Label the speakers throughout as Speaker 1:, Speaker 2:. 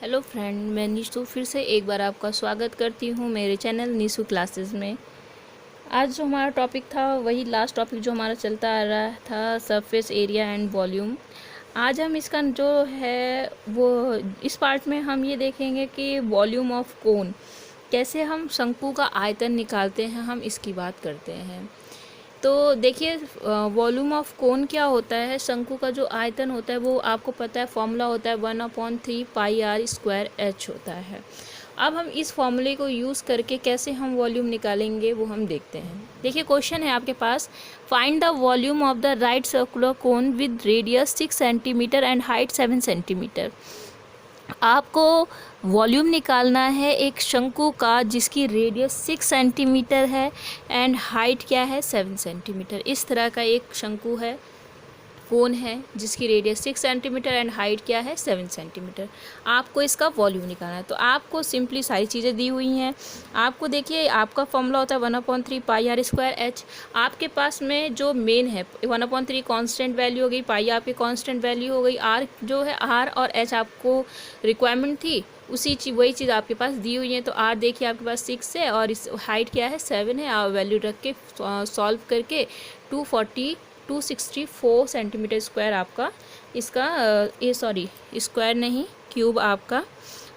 Speaker 1: Hello friend, मैं निशु फिर से एक बार आपका स्वागत करती हूँ मेरे चैनल निशु क्लासेस में। आज जो हमारा टॉपिक था वही लास्ट टॉपिक जो हमारा चलता आ रहा था, सरफेस एरिया एंड वॉल्यूम। आज हम इसका जो है वो इस पार्ट में हम ये देखेंगे कि वॉल्यूम ऑफ कोन, कैसे हम शंकु का आयतन निकालते हैं, हम इसकी बात करते हैं। तो देखिए, वॉल्यूम ऑफ कोन क्या होता है। शंकु का जो आयतन होता है वो आपको पता है, फॉर्मूला होता है 1/3πr² होता है। अब हम इस फॉर्मूले को यूज़ करके कैसे हम वॉल्यूम निकालेंगे वो हम देखते हैं। देखिए, क्वेश्चन है आपके पास, find the volume of the right circular cone with radius 6 centimetre and height 7 centimetre. आपको वॉल्यूम निकालना है एक शंकु का जिसकी रेडियस 6 सेंटीमीटर है एंड हाइट क्या है 7 सेंटीमीटर। इस तरह का एक शंकु है, कोन है जिसकी रेडियस 6 सेंटीमीटर एंड हाइट क्या है 7 सेंटीमीटर। आपको इसका वॉल्यूम निकालना है। तो आपको सिंपली सारी चीज़ें दी हुई हैं। आपको देखिए, आपका फॉर्मूला होता है 1/3πr²h। आपके पास में जो मेन है 1/3 कांस्टेंट वैल्यू हो गई, पाई आपकी कांस्टेंट वैल्यू हो गई, आर जो है आर और एच आपको रिक्वायरमेंट थी, वही चीज़ आपके पास दी हुई है। तो आर देखिए आपके पास 6 है और इस हाइट क्या है 7 है। आप वैल्यू रख के सॉल्व करके 264 सेंटीमीटर स्क्वायर आपका इसका स्क्वायर नहीं, क्यूब आपका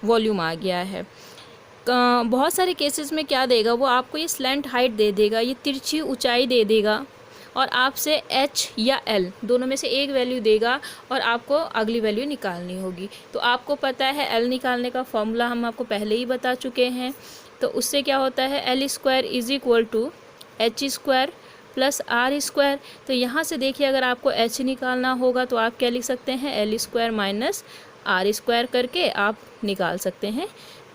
Speaker 1: वॉल्यूम आ गया है। बहुत सारे केसेस में क्या देगा वो, आपको ये स्लैंट हाइट दे देगा, ये तिरछी ऊंचाई दे देगा और आपसे h या l दोनों में से एक वैल्यू देगा और आपको अगली वैल्यू निकालनी होगी। तो आपको पता है l निकालने का फॉर्मूला हम आपको पहले ही बता चुके हैं। तो उससे क्या होता है, L² = h² प्लस r²। तो यहाँ से देखिए, अगर आपको h निकालना होगा तो आप क्या लिख सकते हैं, L² माइनस r² करके आप निकाल सकते हैं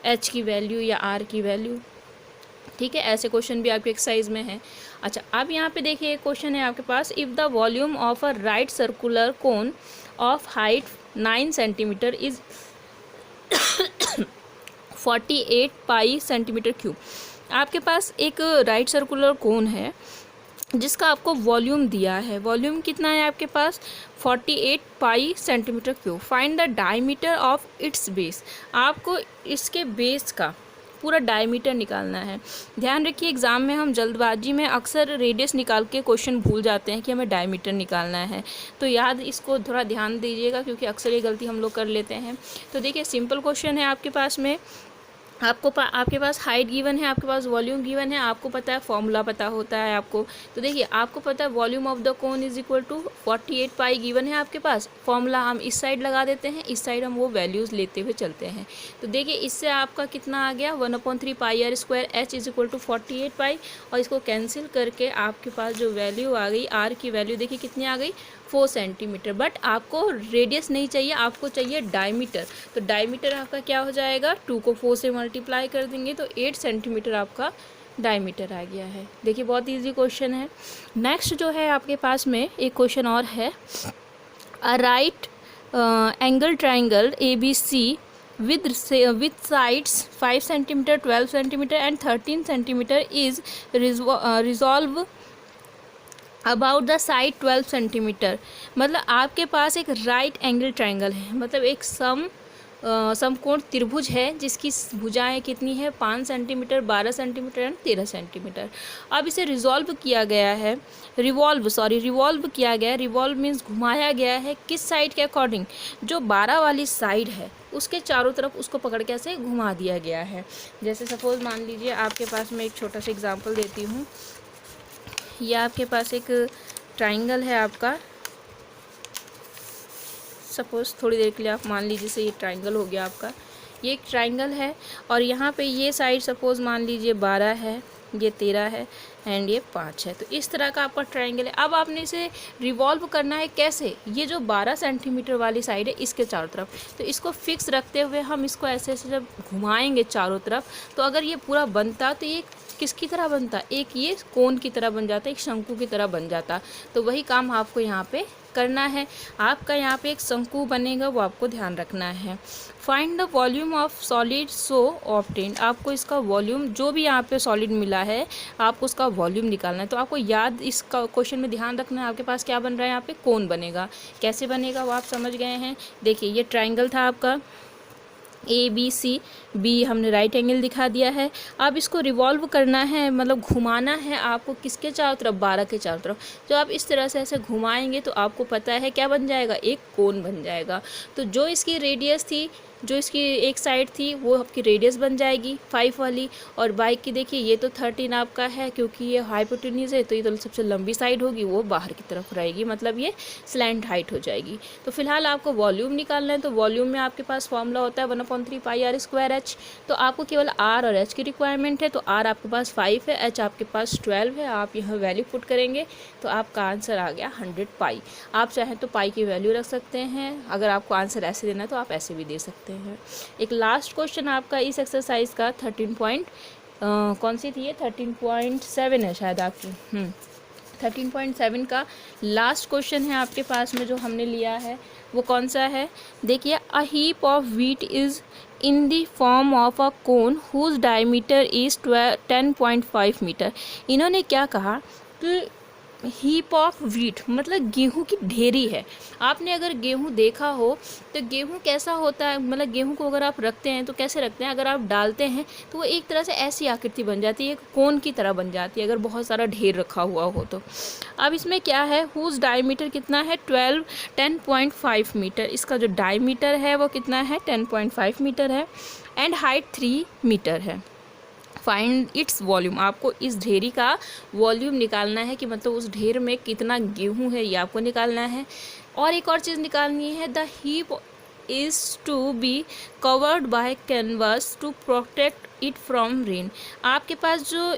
Speaker 1: h की वैल्यू या r की वैल्यू। ठीक है, ऐसे क्वेश्चन भी आपके एक्सरसाइज में है। अच्छा, अब यहाँ पे देखिए एक क्वेश्चन है आपके पास, if the volume of a right circular cone of height 9 centimetre is 48 pi centimetre cube. आपके पास एक राइट सर्कुलर कोन है जिसका आपको वॉल्यूम दिया है। वॉल्यूम कितना है आपके पास, 48 pi centimetre cube. Find the diameter of its base. आपको इसके बेस का पूरा डायमीटर निकालना है। ध्यान रखिए, एग्ज़ाम में हम जल्दबाजी में अक्सर रेडियस निकाल के क्वेश्चन भूल जाते हैं कि हमें डायमीटर निकालना है। तो याद इसको थोड़ा ध्यान दीजिएगा क्योंकि अक्सर ये गलती हम लोग कर लेते हैं। तो देखिए, सिंपल क्वेश्चन है आपके पास में, आपके पास हाइट गिवन है, आपके पास वॉल्यूम गिवन है, आपको पता है फॉर्मूला पता होता है आपको। तो देखिए, आपको पता है volume of the cone is equal to 48 pi given है आपके पास। फॉर्मूला हम इस साइड लगा देते हैं, इस साइड हम वो वैल्यूज़ लेते हुए चलते हैं। तो देखिए, इससे आपका कितना आ गया, 1/3πr² इज इक्वल टू 48 पाई, और इसको कैंसिल करके आपके पास जो वैल्यू आ गई, आर की वैल्यू देखिए कितनी आ गई, 4 सेंटीमीटर। बट आपको रेडियस नहीं चाहिए, आपको चाहिए डायमीटर। तो डायमीटर आपका क्या हो जाएगा, 2 को 4 से मल्टीप्लाई कर देंगे तो 8 सेंटीमीटर आपका डायमीटर आ गया है। देखिए, बहुत इजी क्वेश्चन है। नेक्स्ट जो है आपके पास में एक क्वेश्चन और है, a right angle triangle ABC with sides 5 centimetre, 12 centimetre and 13 centimetre is resolve about the side 12 centimetre. मतलब आपके पास एक राइट एंगल ट्राइंगल है, मतलब एक समकोण त्रिभुज है जिसकी भुजाएं कितनी है, 5 सेंटीमीटर, 12 सेंटीमीटर एंड 13 सेंटीमीटर। अब इसे रिवॉल्व किया गया है, रिवॉल्व किया गया है। रिवॉल्व मीन्स घुमाया गया है, किस साइड के अकॉर्डिंग, जो 12 वाली साइड है उसके चारों तरफ उसको पकड़ के ऐसे घुमा दिया गया है। जैसे सपोज मान लीजिए आपके पास मैं एक छोटा सा एग्जाम्पल देती हूँ। यह आपके पास एक ट्राइंगल है आपका, सपोज़ थोड़ी देर के लिए आप मान लीजिए से ये ट्राइंगल हो गया आपका, ये एक ट्राइंगल है और यहाँ पे ये साइड सपोज़ मान लीजिए 12 है, ये 13 है एंड ये 5 है। तो इस तरह का आपका ट्राइंगल है। अब आपने इसे रिवॉल्व करना है कैसे, ये जो 12 सेंटीमीटर वाली साइड है इसके चारों तरफ, तो इसको फिक्स रखते हुए हम इसको ऐसे ऐसे जब घुमाएंगे चारों तरफ, तो अगर ये पूरा बनता तो ये किसकी तरह बनता, एक ये कोन की तरह बन जाता, एक शंकु की तरह बन जाता। तो वही काम आपको यहाँ पे करना है। आपका यहाँ पे एक शंकु बनेगा, वो आपको ध्यान रखना है। Find the volume of solid so obtained. आपको इसका वॉल्यूम जो भी यहाँ पे सॉलिड मिला है आपको उसका वॉल्यूम निकालना है। तो आपको याद इसका क्वेश्चन में ध्यान रखना है, आपके पास क्या बन रहा है, यहाँ पे कोन बनेगा। कैसे बनेगा वो आप समझ गए हैं। देखिए, ये ट्राइंगल था आपका, ABCB हमने राइट एंगल दिखा दिया है। अब इसको रिवॉल्व करना है, मतलब घुमाना है आपको किसके चारों तरफ, 12 के चारों तरफ। जो आप इस तरह से ऐसे घुमाएंगे तो आपको पता है क्या बन जाएगा, एक कोन बन जाएगा। तो जो इसकी रेडियस थी, जो इसकी एक साइड थी, वो आपकी रेडियस बन जाएगी 5 वाली। और बाइक की देखिए ये तो 13 आपका है, क्योंकि ये हाइपोटेन्यूज है तो ये तो सबसे लंबी साइड होगी, वो बाहर की तरफ रहेगी, मतलब ये स्लैंट हाइट हो जाएगी। तो फिलहाल आपको वॉल्यूम निकालना है। तो वॉल्यूम में आपके पास फॉर्मूला होता है 1/3 पाई आर स्क्वायर एच। तो आपको केवल आर और एच की रिक्वायरमेंट है। तो आर आपके पास 5 है, एच आपके पास 12 है। आप यहाँ वैल्यू पुट करेंगे तो आपका आंसर आ गया 100 पाई। आप चाहें तो पाई की वैल्यू रख सकते हैं, अगर आपको आंसर ऐसे देना है तो आप ऐसे भी दे सकते हैं। एक लास्ट क्वेश्चन आपका इस एक्सरसाइज का 13.7 है शायद आपकी। 13.7 का लास्ट क्वेश्चन है आपके पास में जो हमने लिया है, वो कौन सा है, देखिए। A heap of wheat is in the form of a cone whose diameter is 10.5 metre. इन्होंने क्या कहा कि हीप ऑफ व्हीट मतलब गेहूं की ढेरी है। आपने अगर गेहूं देखा हो तो गेहूं कैसा होता है, मतलब गेहूं को अगर आप रखते हैं तो कैसे रखते हैं, अगर आप डालते हैं तो वो एक तरह से ऐसी आकृति बन जाती है, एक कोन की तरह बन जाती है अगर बहुत सारा ढेर रखा हुआ हो तो। अब इसमें क्या है, हुज डायमीटर कितना है, 10.5 मीटर। इसका जो डायमीटर है वो कितना है, 10.5 मीटर है। एंड हाइट 3 मीटर है। Find its volume. आपको इस ढेरी का वॉल्यूम निकालना है कि मतलब उस ढेर में कितना गेहूं है, ये आपको निकालना है। और एक और चीज़ निकालनी है, the heap is to be covered by canvas to protect it from rain. आपके पास जो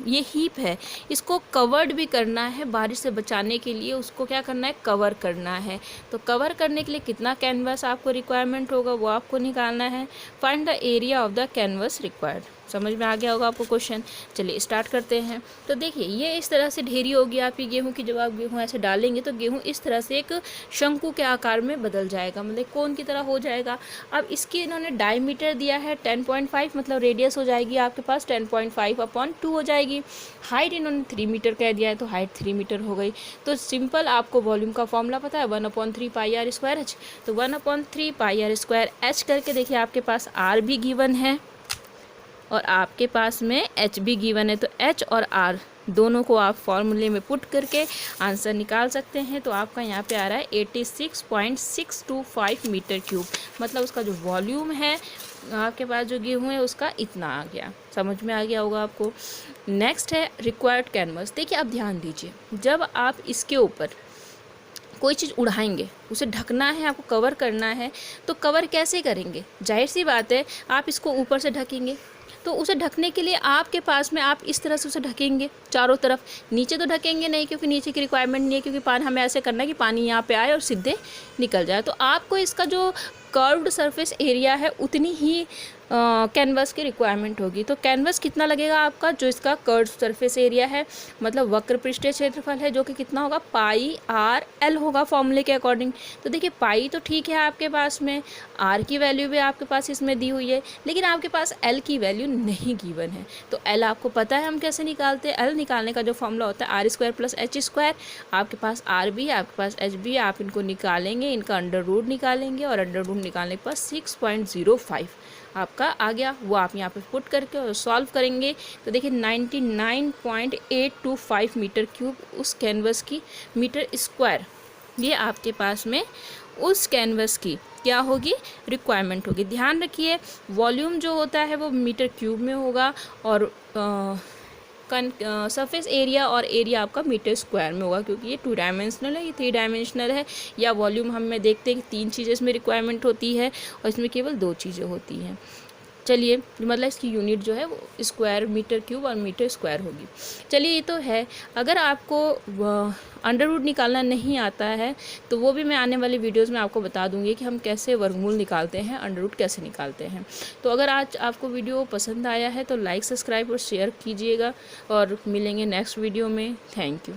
Speaker 1: ये हीप है इसको कवर्ड भी करना है, बारिश से बचाने के लिए उसको क्या करना है, कवर करना है। तो कवर करने के लिए कितना कैनवास आपको रिक्वायरमेंट होगा वो आपको निकालना है। Find the area of the canvas required. समझ में आ गया होगा आपको क्वेश्चन। चलिए स्टार्ट करते हैं। तो देखिए ये इस तरह से ढेरी होगी आपकी गेहूं की। जब आप गेहूं ऐसे डालेंगे तो गेहूं इस तरह से एक शंकु के आकार में बदल जाएगा, मतलब कोन की तरह हो जाएगा। अब इसकी इन्होंने डायमीटर दिया है 10.5, मतलब रेडियस हो जाएगी आपके पास 10.5/2 हो जाएगी। हाइट इन्होंने 3 मीटर कह दिया है तो हाइट 3 मीटर हो गई। तो सिंपल आपको वॉल्यूम का फॉर्मूला पता है 1/3 पाई आर स्क्वायर एच। तो 1/3 पाई आर स्क्वायर एच करके देखिए आपके पास आर भी गिवन है और आपके पास में एच भी गिवन है। तो एच और आर दोनों को आप फॉर्मूले में पुट करके आंसर निकाल सकते हैं। तो आपका यहाँ पे आ रहा है 86.625 मीटर क्यूब, मतलब उसका जो वॉल्यूम है आपके पास जो गेहूँ है उसका इतना आ गया। समझ में आ गया होगा आपको। नेक्स्ट है रिक्वायर्ड कैनवस। देखिए आप ध्यान दीजिए, जब आप इसके ऊपर कोई चीज़ उड़ाएंगे, उसे ढकना है, आपको कवर करना है, तो कवर कैसे करेंगे, जाहिर सी बात है आप इसको ऊपर से ढकेंगे। तो उसे ढकने के लिए आपके पास में आप इस तरह से उसे ढकेंगे चारों तरफ, नीचे तो ढकेंगे नहीं क्योंकि नीचे की रिक्वायरमेंट नहीं है, क्योंकि पानी हमें ऐसे करना है कि पानी यहाँ पे आए और सीधे निकल जाए। तो आपको इसका जो कर्व्ड सरफेस एरिया है उतनी ही कैनवस की रिक्वायरमेंट होगी। तो कैनवस कितना लगेगा आपका, जो इसका कर्व्ड सरफेस एरिया है, मतलब वक्र पृष्ठीय क्षेत्रफल है, जो कि कितना होगा, पाई आर एल होगा फॉर्मूले के अकॉर्डिंग। तो देखिए पाई तो ठीक है आपके पास में, आर की वैल्यू भी आपके पास इसमें दी हुई है, लेकिन आपके पास एल की वैल्यू नहीं गिवन है। तो एल आपको पता है हम कैसे निकालते हैं। एल निकालने का जो फॉर्मूला होता है r square plus h square. आपके पास आर भी है, आपके पास एच भी है, आप इनको निकालेंगे, इनका अंडर रूट निकालेंगे और अंडर रूट निकालने के पास 6.05 आपका आ गया। वो आप यहाँ पे पुट करके और सॉल्व करेंगे तो देखिए 99.825 मीटर क्यूब उस कैनवस की मीटर स्क्वायर, ये आपके पास में उस कैनवस की क्या होगी, रिक्वायरमेंट होगी। ध्यान रखिए वॉल्यूम जो होता है वो मीटर क्यूब में होगा और सरफेस एरिया और एरिया आपका मीटर स्क्वायर में होगा, क्योंकि ये 2 डायमेंशनल है, ये 3 डायमेंशनल है। या वॉल्यूम हम देखते हैं कि 3 चीज़ें इसमें रिक्वायरमेंट होती है और इसमें केवल 2 चीज़ें होती हैं। चलिए मतलब इसकी यूनिट जो है वो स्क्वायर मीटर क्यूब और मीटर स्क्वायर होगी। चलिए ये तो है। अगर आपको अंडर रूट निकालना नहीं आता है तो वो भी मैं आने वाली वीडियोस में आपको बता दूंगी कि हम कैसे वर्गमूल निकालते हैं, अंडर रूट कैसे निकालते हैं। तो अगर आज आपको वीडियो पसंद आया है तो लाइक, सब्सक्राइब और शेयर कीजिएगा और मिलेंगे नेक्स्ट वीडियो में। Thank you.